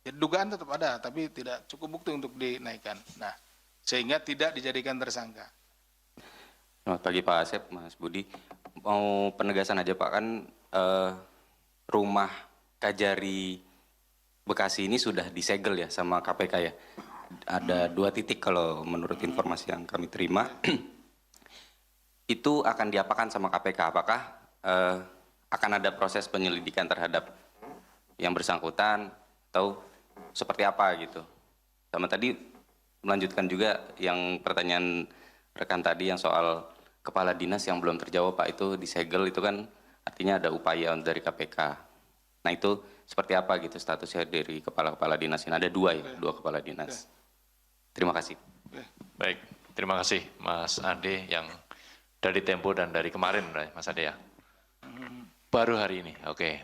Jadi dugaan tetap ada, tapi tidak cukup bukti untuk dinaikkan. Nah, sehingga tidak dijadikan tersangka. Selamat pagi Pak Asep, Mas Budi. Mau penegasan aja Pak, kan rumah Kajari Bekasi ini sudah disegel ya sama KPK ya. Ada 2 titik kalau menurut informasi yang kami terima. Itu akan diapakan sama KPK? Apakah akan ada proses penyelidikan terhadap yang bersangkutan atau seperti apa gitu? Sama tadi melanjutkan juga yang pertanyaan rekan tadi yang soal kepala dinas yang belum terjawab Pak, itu disegel, itu kan artinya ada upaya dari KPK. Nah itu seperti apa gitu statusnya dari kepala-kepala dinas ini? Ada 2 ya, 2 kepala dinas. Terima kasih. Baik, terima kasih Mas Ade yang dari Tempo dan dari kemarin Mas Ade ya. Baru hari ini, oke.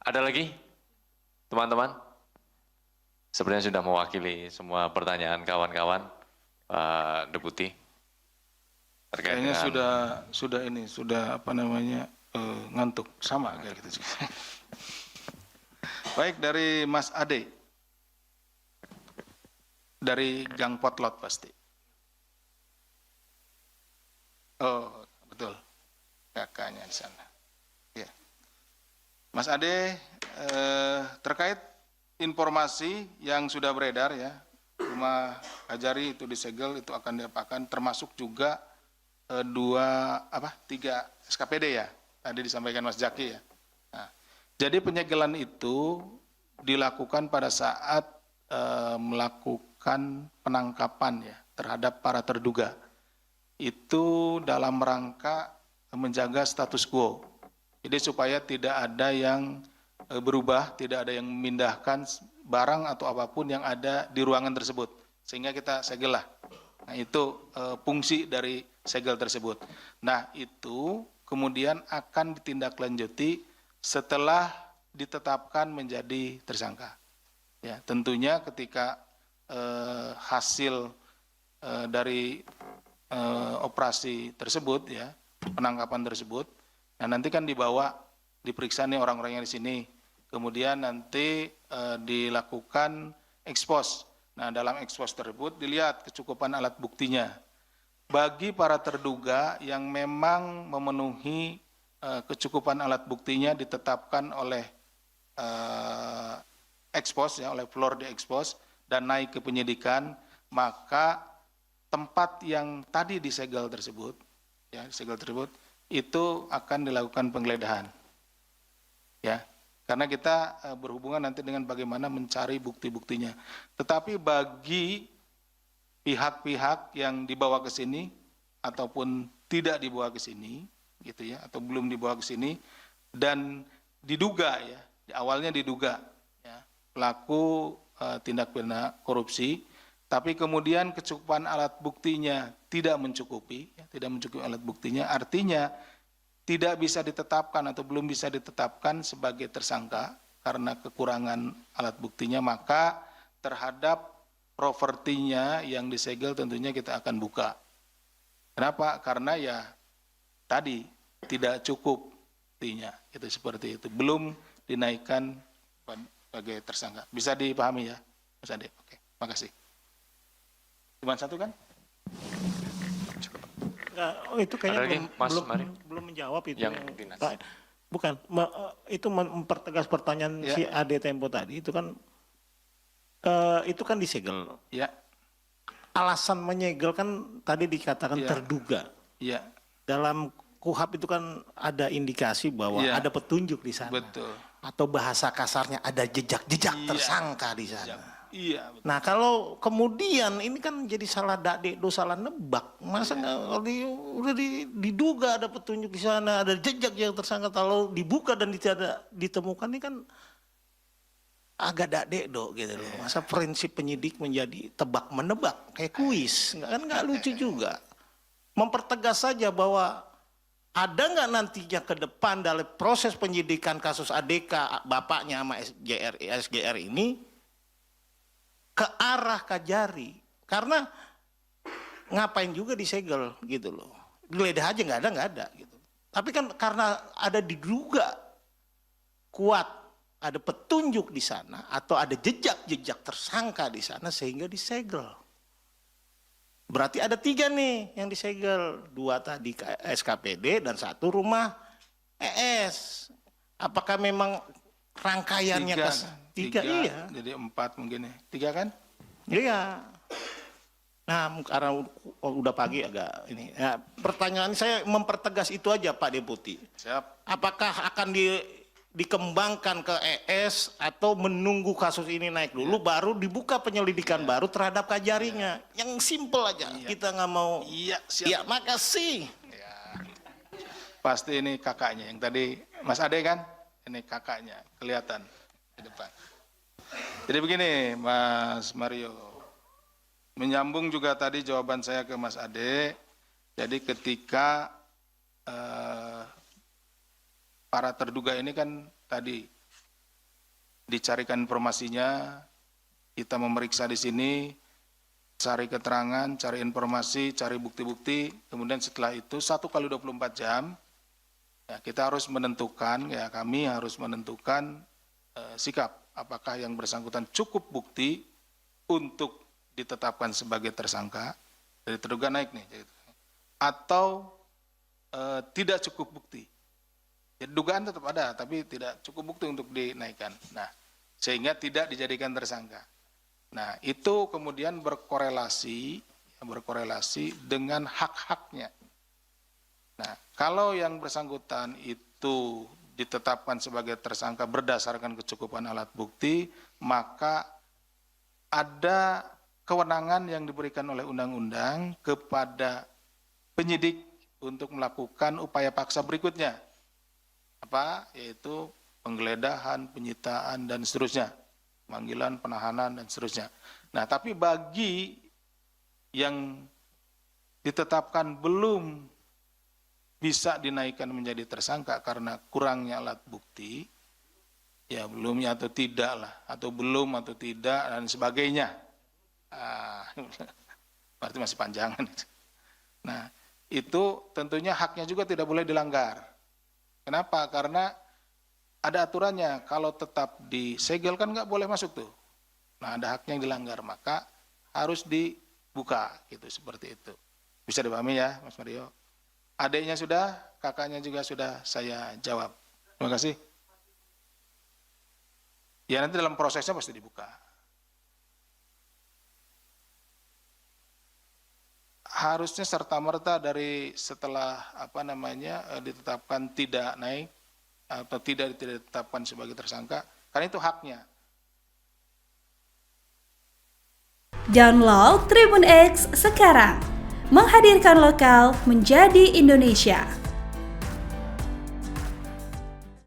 Ada lagi teman-teman? Sebenarnya sudah mewakili semua pertanyaan kawan-kawan, Pak Deputi. Kayaknya sudah apa namanya ngantuk sama kayak gitu. Baik, dari Mas Ade, dari Gang Potlot pasti. Oh betul, kakaknya di sana. Ya, Mas Ade, terkait informasi yang sudah beredar ya, rumah Kajari itu disegel, itu akan diapakan, termasuk juga 3 SKPD ya, tadi disampaikan Mas Jaki ya. Nah, jadi penyegelan itu dilakukan pada saat melakukan penangkapan ya terhadap para terduga. Itu dalam rangka menjaga status quo. Jadi supaya tidak ada yang berubah, tidak ada yang memindahkan barang atau apapun yang ada di ruangan tersebut. Sehingga kita segel lah. Nah itu fungsi dari segel tersebut. Nah itu kemudian akan ditindaklanjuti setelah ditetapkan menjadi tersangka. Ya, tentunya ketika hasil dari operasi tersebut ya, penangkapan tersebut, nah nanti kan diperiksa nih orang-orang yang di sini, kemudian nanti dilakukan ekspos. Nah dalam ekspos tersebut dilihat kecukupan alat buktinya. Bagi para terduga yang memang memenuhi kecukupan alat buktinya ditetapkan oleh ekspos ya, oleh floor di ekspos dan naik ke penyidikan, maka tempat yang tadi disegel tersebut ya, disegel tersebut itu akan dilakukan penggeledahan. Ya, karena kita berhubungan nanti dengan bagaimana mencari bukti-buktinya. Tetapi bagi pihak-pihak yang dibawa ke sini ataupun tidak dibawa ke sini gitu ya, atau belum dibawa ke sini dan diduga ya, awalnya diduga ya, pelaku tindak pidana korupsi, tapi kemudian kecukupan alat buktinya tidak mencukupi ya, tidak mencukupi alat buktinya, artinya tidak bisa ditetapkan atau belum bisa ditetapkan sebagai tersangka karena kekurangan alat buktinya, maka terhadap propertinya yang disegel tentunya kita akan buka. Kenapa? Karena ya tadi tidak cukup buktinya, itu seperti itu, belum dinaikkan sebagai tersangka. Bisa dipahami ya, Mas Ade? Oke, makasih. Cuma satu kan? Oh itu kayaknya belum menjawab itu. Yang dinas. Bukan, itu mempertegas pertanyaan ya. Si Ade Tempo tadi, itu kan disegel. Ya. Alasan menyegel kan tadi dikatakan ya. terduga. Iya. Dalam KUHAP itu kan ada indikasi bahwa ya. ada petunjuk di sana. Betul. Atau bahasa kasarnya ada jejak-jejak tersangka di sana. Iya. Betul. Nah kalau kemudian ini kan jadi salah salah nebak, masa nggak udah diduga ada petunjuk di sana, ada jejak yang tersangka, kalau dibuka dan tidak ditemukan ini kan agak dakdekdo gitu loh. Masa prinsip penyidik menjadi tebak menebak kayak kuis, nggak lucu juga. Mempertegas saja bahwa ada nggak nantinya ke depan dalam proses penyidikan kasus ADK bapaknya sama SGR ini ke arah Kajari, karena ngapain juga disegel gitu loh, geledah aja nggak ada gitu. Tapi kan karena ada diduga kuat ada petunjuk di sana atau ada jejak-jejak tersangka di sana sehingga disegel. Berarti ada 3 nih yang disegel, 2 tadi SKPD dan 1 rumah ES. Apakah memang rangkaiannya tiga? Iya. Jadi 4 mungkin ya. 3 kan? Iya. Nah, karena udah pagi agak ini. Ya, pertanyaan saya mempertegas itu aja Pak Deputi. Siap. Apakah akan dikembangkan ke ES atau menunggu kasus ini naik dulu baru dibuka penyelidikan baru terhadap Kajarinya? Yang simple aja. Kita nggak mau. Iya, siap. Ya, makasih. Ya. Pasti ini kakaknya yang tadi Mas Ade kan? Ini kakaknya kelihatan di depan. Jadi begini Mas Mario. Menyambung juga tadi jawaban saya ke Mas Ade. Jadi ketika para terduga ini kan tadi dicarikan informasinya, kita memeriksa di sini, cari keterangan, cari informasi, cari bukti-bukti, kemudian setelah itu 1 kali 24 jam, ya, kita harus menentukan, ya kami harus menentukan sikap, apakah yang bersangkutan cukup bukti untuk ditetapkan sebagai tersangka, dari terduga naik nih, atau tidak cukup bukti. Jadi dugaan tetap ada, tapi tidak cukup bukti untuk dinaikkan. Nah, sehingga tidak dijadikan tersangka. Nah, itu kemudian berkorelasi dengan hak-haknya. Nah, kalau yang bersangkutan itu ditetapkan sebagai tersangka berdasarkan kecukupan alat bukti, maka ada kewenangan yang diberikan oleh undang-undang kepada penyidik untuk melakukan upaya paksa berikutnya. Apa? Yaitu penggeledahan, penyitaan, dan seterusnya. Panggilan, penahanan, dan seterusnya. Nah, tapi bagi yang ditetapkan belum bisa dinaikkan menjadi tersangka karena kurangnya alat bukti, ya belumnya atau tidak lah, atau belum atau tidak, dan sebagainya. Berarti masih panjangan. Nah, itu tentunya haknya juga tidak boleh dilanggar. Kenapa? Karena ada aturannya, kalau tetap disegel kan nggak boleh masuk tuh. Nah, ada haknya yang dilanggar, maka harus dibuka, gitu, seperti itu. Bisa dipahami ya, Mas Mario? Adiknya sudah, kakaknya juga sudah saya jawab. Terima kasih. Ya nanti dalam prosesnya pasti dibuka. Harusnya serta-merta dari setelah ditetapkan tidak naik atau tidak ditetapkan sebagai tersangka, karena itu haknya. Download Tribun X sekarang, menghadirkan lokal menjadi Indonesia.